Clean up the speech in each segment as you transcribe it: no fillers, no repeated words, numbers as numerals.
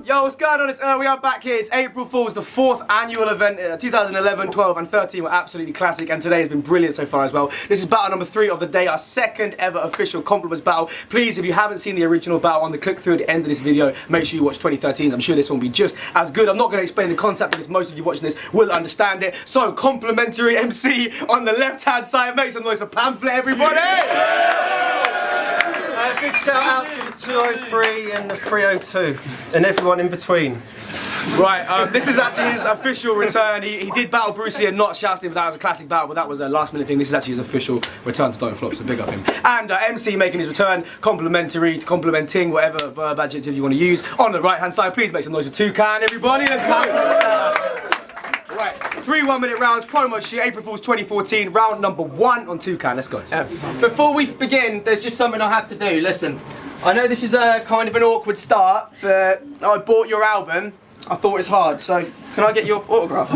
Yo, what's going on? It's we are back here. It's April Fool's, the 4th annual event. 2011, 12 and 13 were absolutely classic, and today has been brilliant so far as well. This is battle number 3 of the day, our second ever official compliments battle. Please, if you haven't seen the original battle on the click through at the end of this video, make sure you watch 2013's. I'm sure this one will be just as good. I'm not going to explain the concept because most of you watching this will understand it. So, complimentary MC on the left-hand side. Make some noise for PAMFLIT, everybody! Big shout out to the 203 and the 302 and everyone in between. Right, this is actually his official return. He did battle Brucey and not shouted, but that was a classic battle, but that was a last minute thing. This is actually his official return to Don't Flop, so big up him. And MC making his return, complimenting, whatever verb adjective you want to use. On the right hand side, please make some noise for Toucan, everybody. Let's go. Right, 3 1-minute rounds, promo sheet, April Fool's 2014, round number 1 on Toucan. Let's go. Before we begin, there's just something I have to do. Listen, I know this is a kind of an awkward start, but I bought your album. I thought it was hard, so can I get your autograph?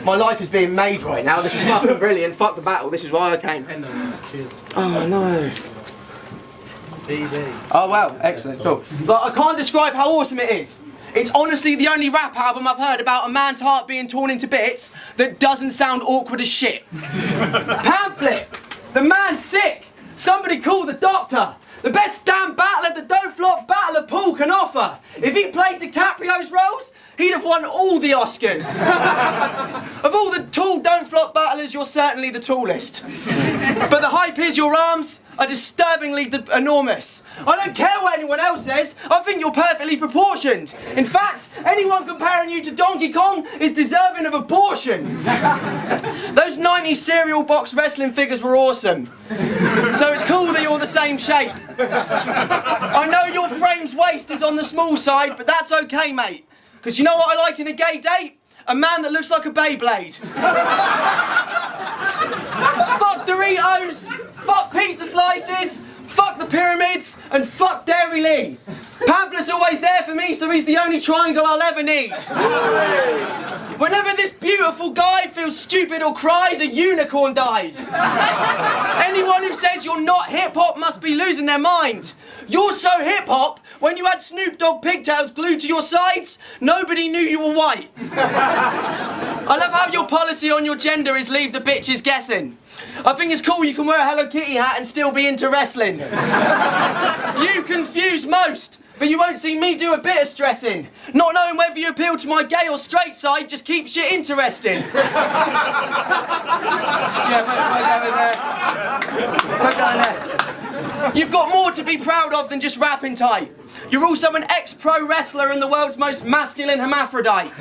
My life is being made right now. This is fucking brilliant. Fuck the battle. This is why I came. Cheers. Oh no. CD. Oh wow, excellent, cool. Like, I can't describe how awesome it is. It's honestly the only rap album I've heard about a man's heart being torn into bits that doesn't sound awkward as shit. PAMFLIT! The man's sick! Somebody call the doctor! The best damn battler the Don't Flop battler pool can offer! If he played DiCaprio's roles, he'd have won all the Oscars! Of all the tall Don't Flop battlers, you're certainly the tallest. But the hype is your arms are disturbingly enormous. I don't care what anyone else says, I think you're perfectly proportioned. In fact, anyone comparing you to Donkey Kong is deserving of abortion. Those 90s cereal box wrestling figures were awesome. So it's cool that you're the same shape. I know your frame's waist is on the small side, but that's okay, mate. Because you know what I like in a gay date? A man that looks like a Beyblade. Fuck Doritos, fuck pizza slices, fuck the pyramids, and fuck Dairy Lee. PAMFLIT's always there for me, so he's the only triangle I'll ever need. Whenever this beautiful guy feels stupid or cries, a unicorn dies. Anyone who says you're not hip-hop must be losing their mind. You're so hip-hop, when you had Snoop Dogg pigtails glued to your sides, nobody knew you were white. I love how your policy on your gender is leave the bitches guessing. I think it's cool you can wear a Hello Kitty hat and still be into wrestling. You confuse most, but you won't see me do a bit of stressing. Not knowing whether you appeal to my gay or straight side just keeps shit interesting. Yeah, we're going there. You've got more to be proud of than just rapping tight. You're also an ex-pro wrestler and the world's most masculine hermaphrodite.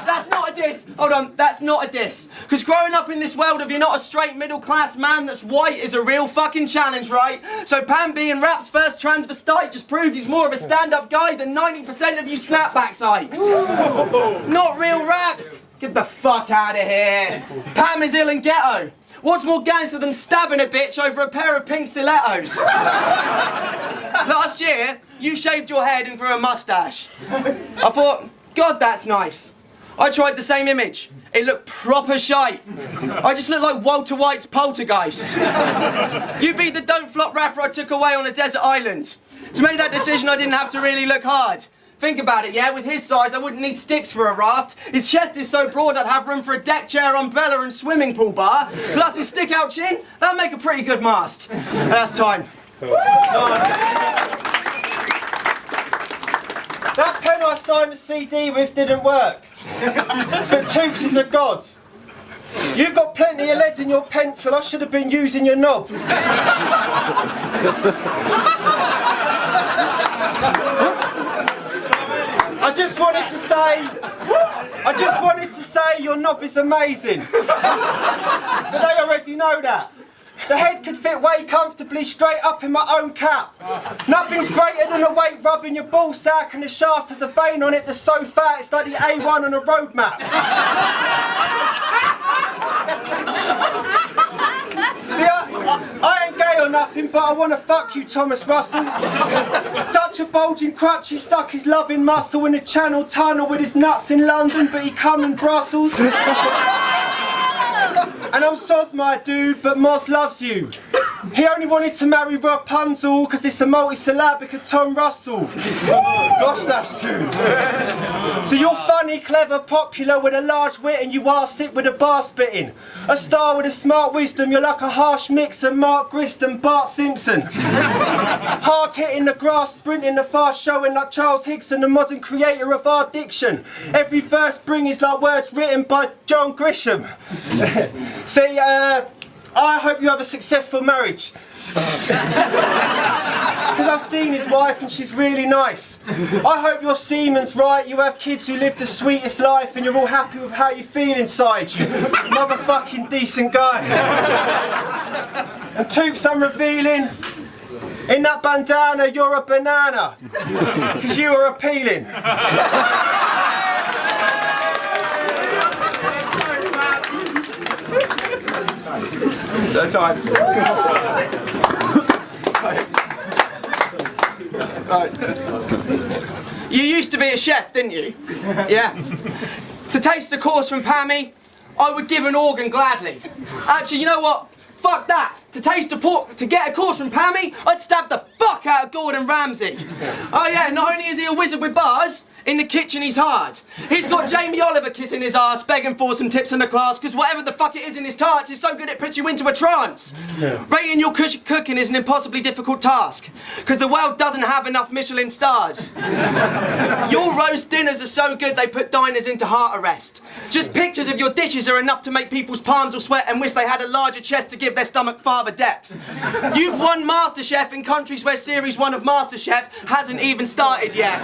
That's not a diss. Hold on, that's not a diss. Because growing up in this world of you're not a straight middle-class man that's white is a real fucking challenge, right? So Pam being rap's first transvestite just proves he's more of a stand-up guy than 90% of you snapback types. Not real rap. Get the fuck out of here. Pam is ill and ghetto. What's more gangster than stabbing a bitch over a pair of pink stilettos? Last year, you shaved your head and grew a mustache. I thought, God, that's nice. I tried the same image. It looked proper shite. I just looked like Walter White's Poltergeist. You beat the Don't Flop rapper I took away on a desert island. To make that decision, I didn't have to really look hard. Think about it, yeah? With his size, I wouldn't need sticks for a raft. His chest is so broad, I'd have room for a deck chair, umbrella, and swimming pool bar. Plus his stick-out chin, that'd make a pretty good mast. And that's time. That pen I signed the CD with didn't work. But Tooks is a god. You've got plenty of lead in your pencil, I should have been using your knob. I just wanted to say your knob is amazing. But they already know that. The head could fit way comfortably straight up in my own cap. Nothing's greater than a weight rubbing your ball sack, and the shaft has a vein on it that's so fat it's like the A1 on a road map. See, I ain't gay or nothing, but I want to fuck you, Thomas Russell. Such a bulging crutch, he stuck his loving muscle in the Channel Tunnel with his nuts in London, but he come in Brussels. And I'm soz, my dude, but Moz loves you. He only wanted to marry Rapunzel because it's a multi-syllabic of Tom Russell. Gosh, that's true. So you're funny, clever, popular with a large wit, and you are sick with a bar spitting. A star with a smart wisdom, you're like a harsh mix of Mark Grist and Bart Simpson. Hard hitting the grass, sprinting the fast, showing like Charles Hickson, the modern creator of our diction. Every verse bring is like words written by John Grisham. See, I hope you have a successful marriage. Because I've seen his wife and she's really nice. I hope your semen's right, you have kids who live the sweetest life and you're all happy with how you feel inside, you motherfucking decent guy. And Tooks, I'm revealing, in that bandana you're a banana. Because you are appealing. No time. You used to be a chef, didn't you? Yeah. To taste a course from Pammy, I would give an organ gladly. Actually, you know what? Fuck that. To taste a pork, to get a course from Pammy, I'd stab the fuck out of Gordon Ramsay. Oh yeah, not only is he a wizard with bars, in the kitchen he's hard. He's got Jamie Oliver kissing his arse, begging for some tips in the class, because whatever the fuck it is in his tarts is so good it puts you into a trance. Yeah. Rating your cooking is an impossibly difficult task, because the world doesn't have enough Michelin stars. Your roast dinners are so good they put diners into heart arrest. Just pictures of your dishes are enough to make people's palms will sweat and wish they had a larger chest to give their stomach farther depth. You've won MasterChef in countries where Series 1 of MasterChef hasn't even started yet.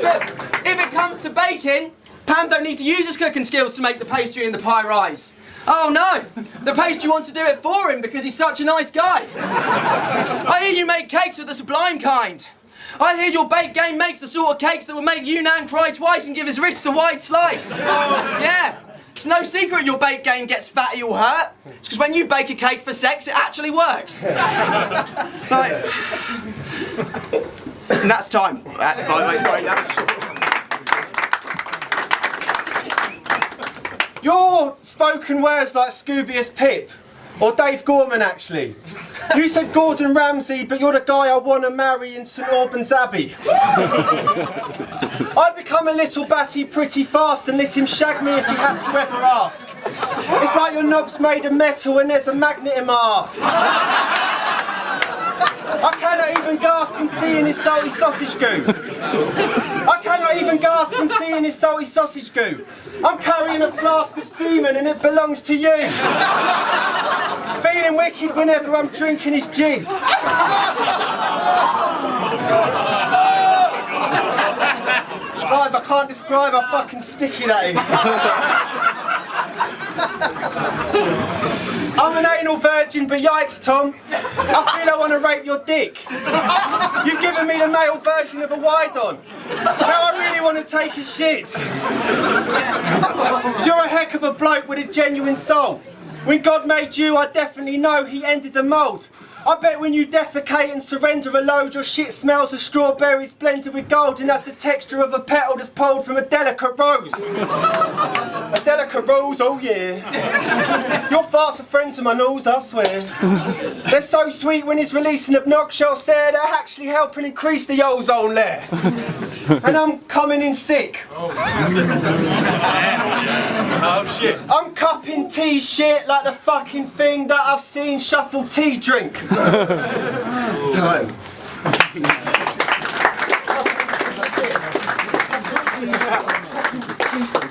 But if it comes to baking, Pam don't need to use his cooking skills to make the pastry and the pie rise. Oh no, the pastry wants to do it for him because he's such a nice guy. I hear you make cakes of the sublime kind. I hear your bake game makes the sort of cakes that will make Yunnan cry twice and give his wrists a wide slice. Yeah. It's no secret your bake game gets fatty or hurt. It's because when you bake a cake for sex, it actually works. Like, and that's time. By the way, sorry, that was short. Your spoken words like Scooby as Pip, or Dave Gorman actually. You said Gordon Ramsay, but you're the guy I want to marry in St Albans Abbey. I become a little batty pretty fast and let him shag me if he had to ever ask. It's like your knob's made of metal and there's a magnet in my arse. I cannot even gasp in seeing his salty sausage goo. I cannot even gasp in seeing his salty sausage goo. I'm carrying a flask of semen and it belongs to you. Feeling wicked whenever I'm drinking his jizz. Guys, I can't describe how fucking sticky that is. I'm an anal virgin, but yikes, Tom. I feel I want to rape your dick. You've given me the male version of a wide-on. Now I really want to take a shit. You're a heck of a bloke with a genuine soul. When God made you, I definitely know he ended the mould. I bet when you defecate and surrender a load, your shit smells of strawberries blended with gold and has the texture of a petal that's pulled from a delicate rose. A delicate rose, oh yeah. Your farts are friends of my nose, I swear. They're so sweet when it's releasing obnoxious air, they're actually helping increase the ozone layer. And I'm coming in sick. Oh shit. I'm cupping tea shit like the fucking thing that I've seen shuffle tea drink. Time.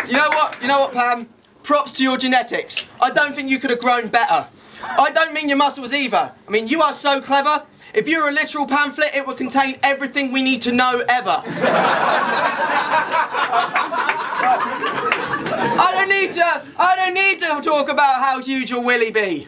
You know what, Pam? Props to your genetics. I don't think you could have grown better. I don't mean your muscles either. I mean, you are so clever. If you were a literal pamphlet, it would contain everything we need to know ever. I don't need to talk about how huge your willy be.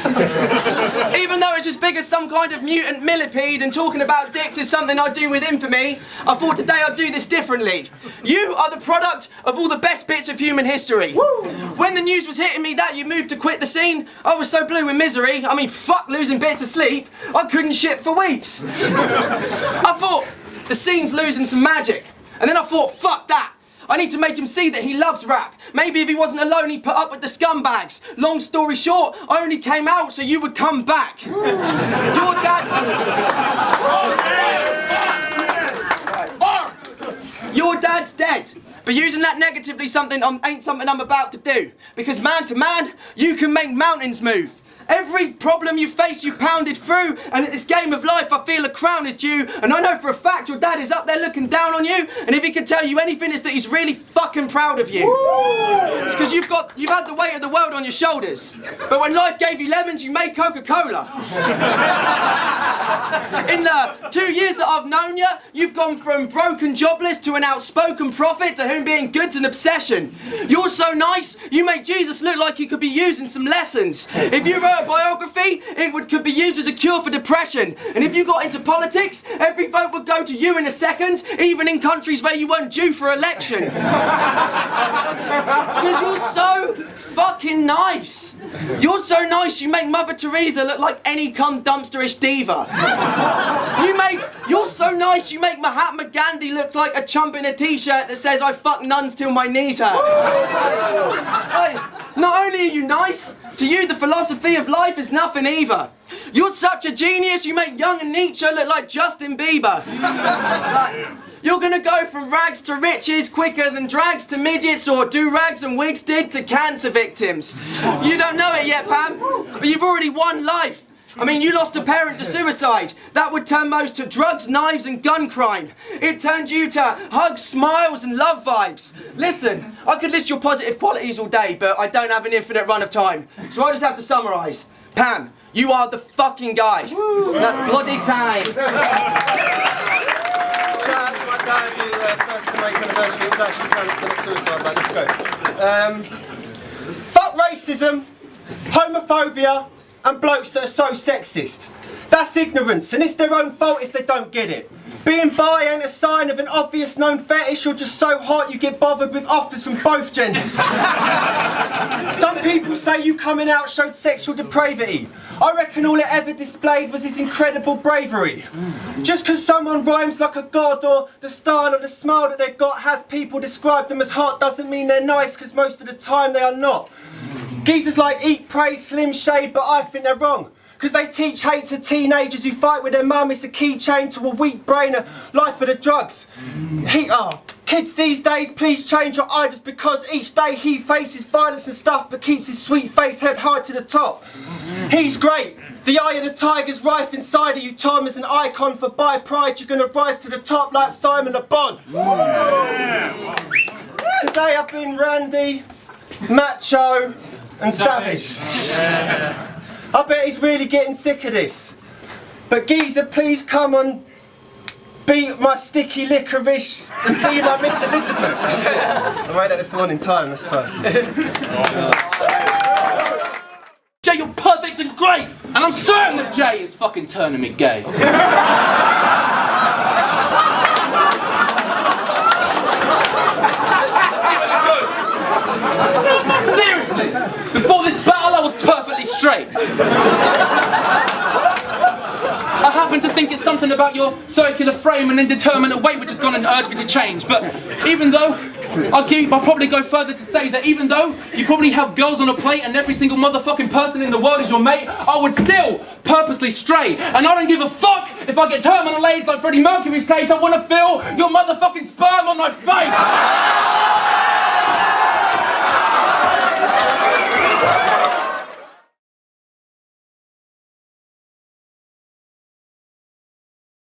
Even though it's as big as some kind of mutant millipede and talking about dicks is something I do with infamy, I thought today I'd do this differently. You are the product of all the best bits of human history. Woo. When the news was hitting me that you moved to quit the scene, I was so blue with misery. I mean, fuck losing bits of sleep. I couldn't shit for weeks. I thought, the scene's losing some magic. And then I thought, fuck that. I need to make him see that he loves rap. Maybe if he wasn't alone, he'd put up with the scumbags. Long story short, I only came out so you would come back. Your dad... Your dad's dead. But using that negatively ain't something I'm about to do. Because man to man, you can make mountains move. Every problem you face, you pounded through, and at this game of life, I feel a crown is due. And I know for a fact your dad is up there looking down on you, and if he could tell you anything, it's that he's really fucking proud of you. It's because you've had the weight of the world on your shoulders. But when life gave you lemons, you made Coca-Cola. In the 2 years that I've known you, you've gone from broken jobless to an outspoken prophet to whom being good's an obsession. You're so nice, you make Jesus look like he could be used in some lessons. If you wrote a biography, could be used as a cure for depression. And if you got into politics, every vote would go to you in a second, even in countries where you weren't due for election. Because you're so fucking nice. You're so nice, you make Mother Teresa look like any cum dumpsterish diva. You're so nice, you make Mahatma Gandhi look like a chump in a t-shirt that says I fuck nuns till my knees hurt. Not only are you nice, to you the philosophy of life is nothing either. You're such a genius, you make Young and Nietzsche look like Justin Bieber. You're gonna go from rags to riches quicker than drags to midgets or do-rags and wigs did to cancer victims. You don't know it yet, Pam, but you've already won life. I mean, you lost a parent to suicide. That would turn most to drugs, knives and gun crime. It turned you to hugs, smiles and love vibes. Listen, I could list your positive qualities all day, but I don't have an infinite run of time. So I'll just have to summarise. Pam, you are the fucking guy. That's bloody time. Shout out to my dad who first to make anniversary was actually cancer and suicide, mate. Let's go. Fuck racism, homophobia, and blokes that are so sexist. That's ignorance, and it's their own fault if they don't get it. Being bi ain't a sign of an obvious known fetish or just so hot you get bothered with offers from both genders. Some people say you coming out showed sexual depravity. I reckon all it ever displayed was his incredible bravery. Just because someone rhymes like a god or the style or the smile that they've got has people describe them as hot doesn't mean they're nice, because most of the time they are not. Geezers like Eat, Pray, Slim Shade, but I think they're wrong. Because they teach hate to teenagers who fight with their mum. It's a keychain to a weak brain, a life for the drugs. Kids these days, please change your idols, because each day he faces violence and stuff but keeps his sweet face head high to the top. He's great. The eye of the tiger's rife inside of you, Tom, is an icon for bi pride. You're gonna rise to the top like Simon Le Bon. Today I've been randy, macho and savage. I bet he's really getting sick of this. But geezer, please come on, beat my sticky licorice and be my Miss Elizabeth. I made that this morning time, that's time. Jay, you're perfect and great! And I'm certain that Jay is fucking turning me gay. Seriously, before this battle I was perfectly straight. I happen to think it's something about your circular frame and indeterminate weight which has gone and urged me to change. But even though, I'll probably go further to say that even though you probably have girls on a plate and every single motherfucking person in the world is your mate, I would still purposely stray. And I don't give a fuck if I get terminal AIDS like Freddie Mercury's case. I want to feel your motherfucking sperm on my face.